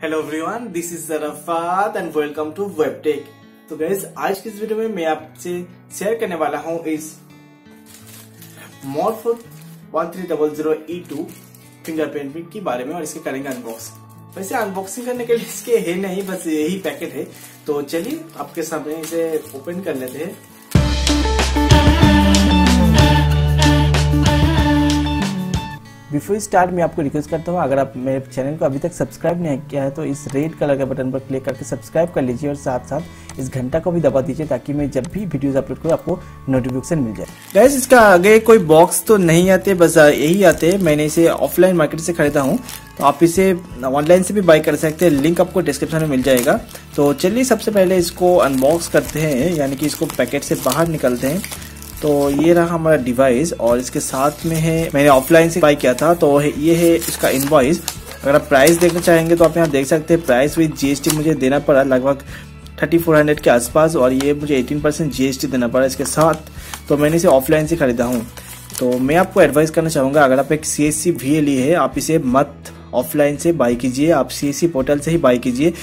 Hello everyone, this is Rafat and welcome to वेबटेक। तो guys, आज की इस वीडियो में मैं आपसे शेयर करने वाला हूं इस Morpho 1300E2 फिंगरप्रिंट के बारे में और इसके करेंगे अनबॉक्सिंग। वैसे अनबॉक्सिंग करने के लिए इसके है नहीं, बस यही पैकेट है। तो चलिए आपके सामने इसे ओपन कर लेते हैं। बिफोर स्टार्ट मैं आपको रिक्वेस्ट करता हूँ, अगर आप मेरे चैनल को अभी तक सब्सक्राइब नहीं किया है तो इस रेड कलर के बटन पर क्लिक करके सब्सक्राइब कर लीजिए और साथ साथ इस घंटा को भी दबा दीजिए ताकि मैं जब भी वीडियोस अपलोड करूँ आपको नोटिफिकेशन मिल जाए। गाइस, इसका आगे कोई बॉक्स तो नहीं आते, बस यही आते हैं। मैंने इसे ऑफलाइन मार्केट से खरीदा हूँ, तो आप इसे ऑनलाइन से भी बाय कर सकते हैं। लिंक आपको डिस्क्रिप्शन में मिल जाएगा। तो चलिए सबसे पहले इसको अनबॉक्स करते हैं, यानी कि इसको पैकेट से बाहर निकलते हैं। तो ये रहा हमारा डिवाइस और इसके साथ में है, मैंने ऑफलाइन से बाय किया था, तो ये है इसका इनवॉइस। अगर आप प्राइस देखना चाहेंगे तो आप यहाँ देख सकते हैं। प्राइस विद जीएसटी मुझे देना पड़ा लगभग 3400 के आसपास, और ये मुझे 18% जीएसटी देना पड़ा इसके साथ। तो मैंने इसे ऑफलाइन से खरीदा हूँ। तो मैं आपको एडवाइस करना चाहूँगा, अगर आप एक CSC VLE है, आप इसे मत ऑफलाइन से बाय कीजिए, आप CSC पोर्टल से ही बाय कीजिए,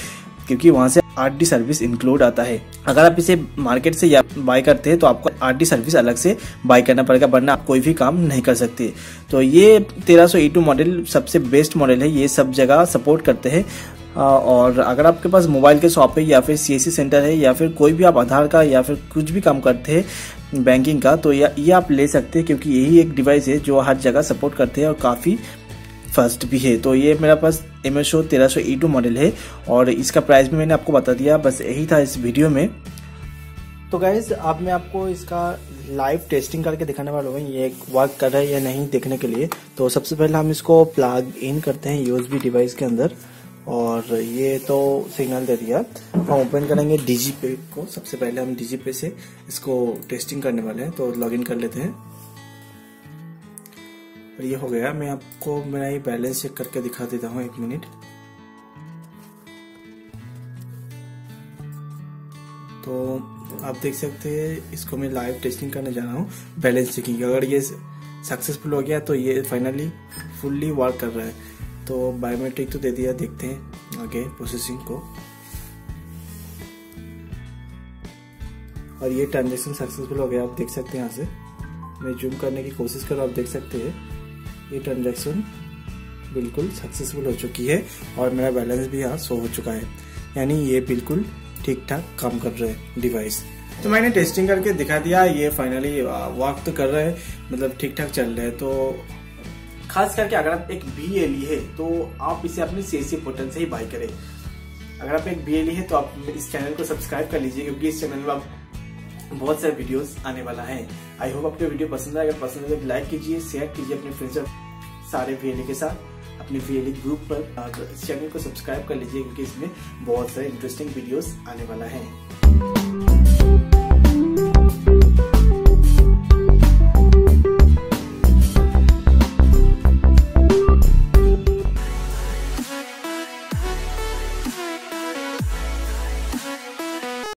क्योंकि वहाँ से RD सर्विस इंक्लूड आता है। अगर आप इसे मार्केट से या बाय करते हैं तो आपको RD सर्विस अलग से बाय करना पड़ेगा, वरना आप कोई भी काम नहीं कर सकते। तो ये 1300E2 मॉडल सबसे बेस्ट मॉडल है, ये सब जगह सपोर्ट करते हैं। और अगर आपके पास मोबाइल के शॉप है या फिर CSC सेंटर है या फिर कोई भी आप आधार का या फिर कुछ भी काम करते हैं बैंकिंग का, तो ये आप ले सकते हैं, क्योंकि यही एक डिवाइस है जो हर जगह सपोर्ट करते हैं और काफ़ी फर्स्ट भी है। तो ये मेरा पास MSO 1300E2 मॉडल है और इसका प्राइस भी मैंने आपको बता दिया। बस यही था इस वीडियो में। तो गाइज, अब मैं आपको इसका लाइव टेस्टिंग करके दिखाने वाला हूँ, ये वर्क कर रहा है या नहीं देखने के लिए। तो सबसे पहले हम इसको प्लग इन करते हैं USB डिवाइस के अंदर, और ये तो सिग्नल दे दिया। हम ओपन करेंगे DigiPay को। सबसे पहले हम DigiPay से इसको टेस्टिंग करने वाले हैं, तो लॉगिन कर लेते हैं। और ये हो गया। मैं आपको मेरा ये बैलेंस चेक करके दिखा देता हूँ, 1 मिनट। तो आप देख सकते हैं, इसको मैं लाइव टेस्टिंग करने जा रहा हूँ, बैलेंस चेकिंग। अगर ये सक्सेसफुल हो गया तो ये फाइनली फुल्ली वर्क कर रहा है। तो बायोमेट्रिक तो दे दिया, देखते हैं आगे प्रोसेसिंग को। और ये ट्रांजेक्शन सक्सेसफुल हो गया, आप देख सकते हैं। यहाँ से मैं जूम करने की कोशिश कर रहा हूँ, आप देख सकते हैं ये ट्रांजैक्शन बिल्कुल सक्सेसफुल हो चुकी है और मेरा बैलेंस भी यहाँ शो हो चुका है, यानी ये बिल्कुल ठीक ठाक काम कर रहा है डिवाइस। तो मैंने टेस्टिंग करके दिखा दिया, ये फाइनली वर्क तो कर रहा है, मतलब ठीक ठाक चल रहा है। तो खास करके अगर आप एक VLE है तो आप इसे अपने CSC पोर्टल से ही बाय करें। अगर आप एक VLE है तो आप इस चैनल को सब्सक्राइब कर लीजिए, क्योंकि इस चैनल में आप बहुत सारे वीडियोस आने वाला है। आई होप आपको वीडियो पसंद आए। अगर पसंद है तो लाइक कीजिए, शेयर कीजिए अपने फ्रेंड्स सारे VLE के साथ, अपने VLE ग्रुप पर। इस चैनल को सब्सक्राइब कर लीजिए, क्योंकि इसमें बहुत सारे इंटरेस्टिंग वीडियोस आने वाला है।